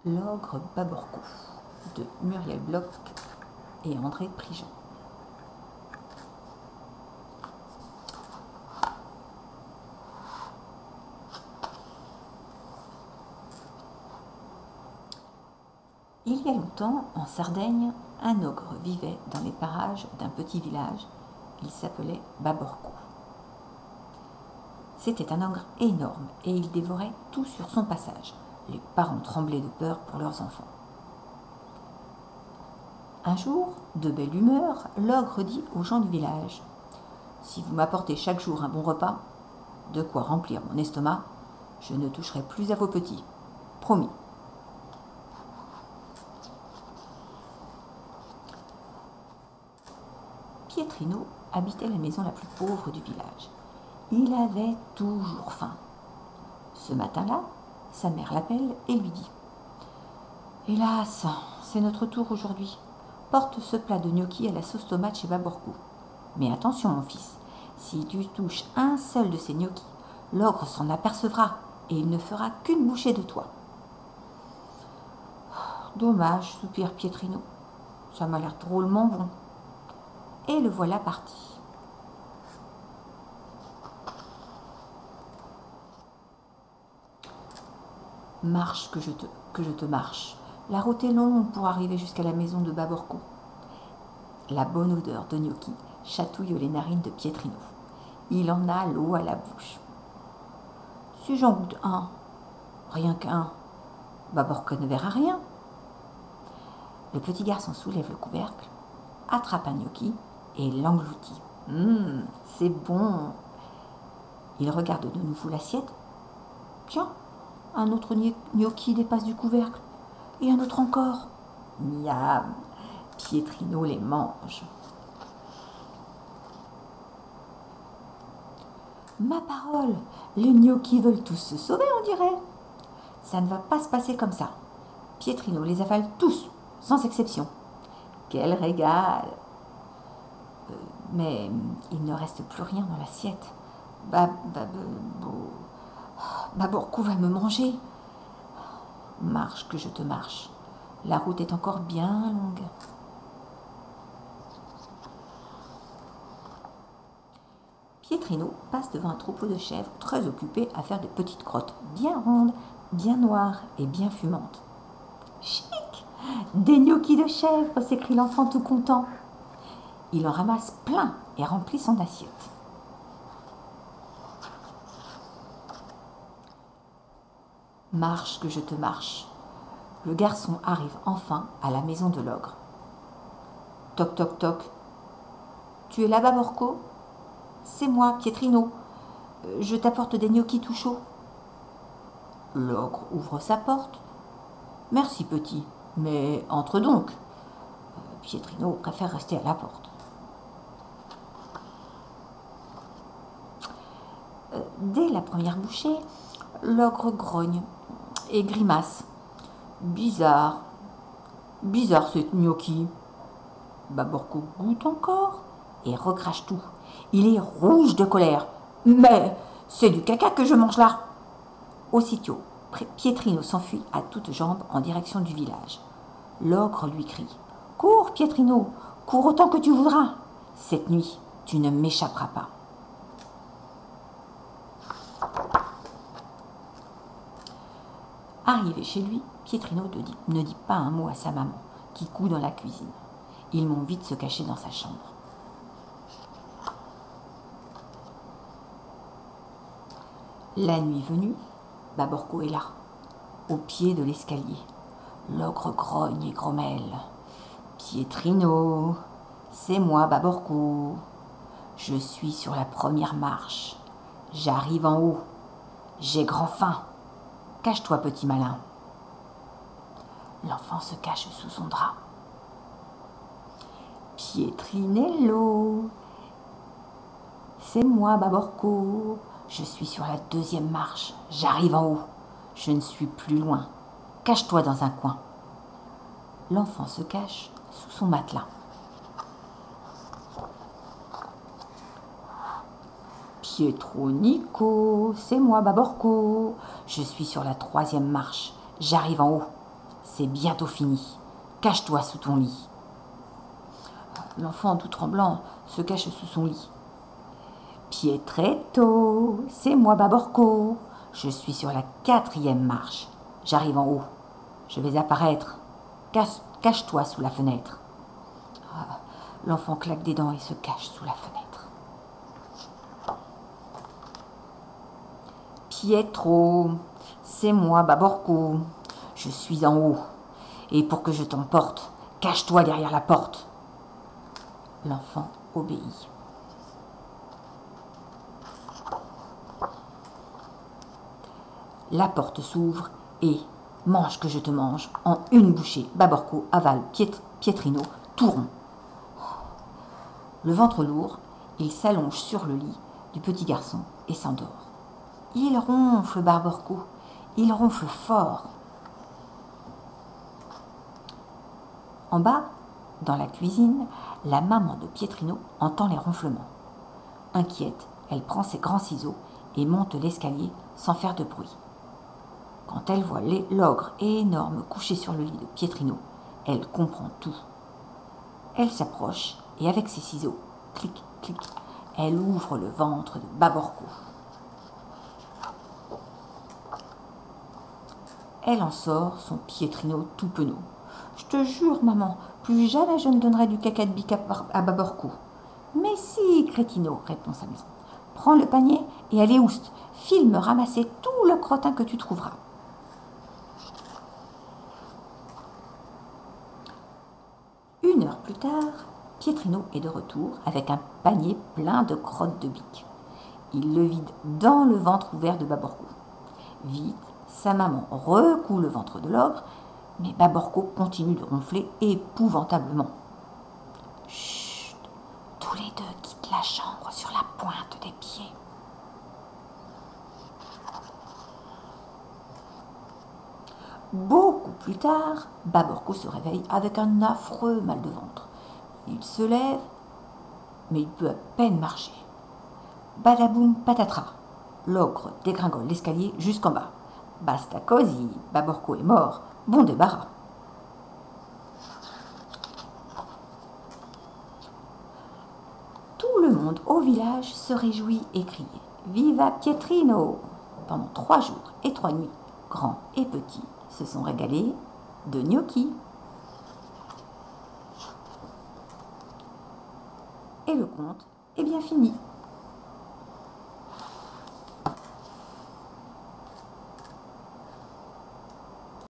L'ogre Baborkou de Muriel Bloch et André Prigent. Il y a longtemps, en Sardaigne, un ogre vivait dans les parages d'un petit village. Il s'appelait Baborkou. C'était un ogre énorme et il dévorait tout sur son passage. Les parents tremblaient de peur pour leurs enfants. Un jour, de belle humeur, l'ogre dit aux gens du village : « Si vous m'apportez chaque jour un bon repas, de quoi remplir mon estomac, je ne toucherai plus à vos petits. Promis. » Pietrino habitait la maison la plus pauvre du village. Il avait toujours faim. Ce matin-là, sa mère l'appelle et lui dit : « Hélas, c'est notre tour aujourd'hui. Porte ce plat de gnocchi à la sauce tomate chez Baborkou. Mais attention, mon fils, si tu touches un seul de ces gnocchis, l'ogre s'en apercevra et il ne fera qu'une bouchée de toi. » Dommage, soupire Pietrino. Ça m'a l'air drôlement bon. Et le voilà parti. Marche que je te marche. La route est longue pour arriver jusqu'à la maison de Baborkou. La bonne odeur de gnocchi chatouille les narines de Pietrino. Il en a l'eau à la bouche. Si j'en goûte un, rien qu'un, Baborkou ne verra rien. Le petit garçon soulève le couvercle, attrape un gnocchi et l'engloutit. C'est bon. Il regarde de nouveau l'assiette. Tiens, un autre gnocchi dépasse du couvercle. Et un autre encore. Miam. Pietrino les mange. Ma parole, les gnocchis veulent tous se sauver, on dirait. Ça ne va pas se passer comme ça. Pietrino les avale tous, sans exception. Quel régal! Mais il ne reste plus rien dans l'assiette. Baborkou va me manger. Marche que je te marche. La route est encore bien longue. Pietrino passe devant un troupeau de chèvres très occupés à faire de petites crottes bien rondes, bien noires et bien fumantes. Chic! Des gnocchis de chèvres, s'écrie l'enfant tout content. Il en ramasse plein et remplit son assiette. Marche que je te marche. Le garçon arrive enfin à la maison de l'ogre. Toc toc toc. Tu es là, Baborkou ? C'est moi, Pietrino. Je t'apporte des gnocchis tout chauds. L'ogre ouvre sa porte. Merci, petit, mais entre donc. Pietrino préfère rester à la porte. Dès la première bouchée, l'ogre grogne et grimace. Bizarre ce gnocchi. Baborkou goûte encore et recrache tout. Il est rouge de colère. Mais c'est du caca que je mange là. Aussitôt, Pietrino s'enfuit à toutes jambes en direction du village. L'ogre lui crie : « Cours, Pietrino, cours autant que tu voudras. Cette nuit, tu ne m'échapperas pas. » Arrivé chez lui, Pietrino ne dit pas un mot à sa maman, qui coud dans la cuisine. Il monte vite se cacher dans sa chambre. La nuit venue, Baborkou est là, au pied de l'escalier. L'ogre grogne et grommelle. « Pietrino, c'est moi, Baborkou. Je suis sur la première marche. J'arrive en haut. J'ai grand faim. Cache-toi, petit malin. » L'enfant se cache sous son drap. « Pietrinello, c'est moi, Baborkou. Je suis sur la deuxième marche. J'arrive en haut. Je ne suis plus loin. Cache-toi dans un coin. » L'enfant se cache sous son matelas. « Pietronico, c'est moi, Baborkou. Je suis sur la troisième marche. J'arrive en haut. c'est bientôt fini. Cache-toi sous ton lit. L'enfant, tout tremblant, se cache sous son lit. Pietretto, c'est moi Baborco. Je suis sur la 4e marche. J'arrive en haut. Je vais apparaître. Cache-toi sous la fenêtre. L'enfant claque des dents et se cache sous la fenêtre. Pietro, c'est moi Baborco. Je suis en haut. Et pour que je t'emporte, cache-toi derrière la porte. L'enfant obéit. La porte s'ouvre et, mange que je te mange, en une bouchée, Baborco avale Pietrino, tout rond. Le ventre lourd, il s'allonge sur le lit du petit garçon et s'endort. Il ronfle, Baborco, il ronfle fort. En bas, dans la cuisine, la maman de Pietrino entend les ronflements. Inquiète, elle prend ses grands ciseaux et monte l'escalier sans faire de bruit. Quand elle voit l'ogre énorme couché sur le lit de Pietrino, elle comprend tout. Elle s'approche et avec ses ciseaux, clic, clic, elle ouvre le ventre de Baborco. Elle en sort son Pietrino tout penaud. « Je te jure, maman, plus jamais je ne donnerai du caca de bique à Baborco. »« Mais si, crétino, répond sa maison. Prends le panier et allez ouste. File me ramasser tout le crottin que tu trouveras. » Une heure plus tard, Pietrino est de retour avec un panier plein de crottes de bique. Il le vide dans le ventre ouvert de Baborco. Vite, sa maman recoue le ventre de l'ogre, mais Baborco continue de ronfler épouvantablement. Chut, tous les deux quittent la chambre sur la pointe des pieds. Beaucoup plus tard, Baborco se réveille avec un affreux mal de ventre. Il se lève, mais il peut à peine marcher. Badaboum patatra, l'ogre dégringole l'escalier jusqu'en bas. Basta cosy, Baborco est mort, bon débarras. Tout le monde au village se réjouit et crie « Viva Pietrino !» Pendant 3 jours et 3 nuits, grands et petits se sont régalés de gnocchis. Et le conte est bien fini.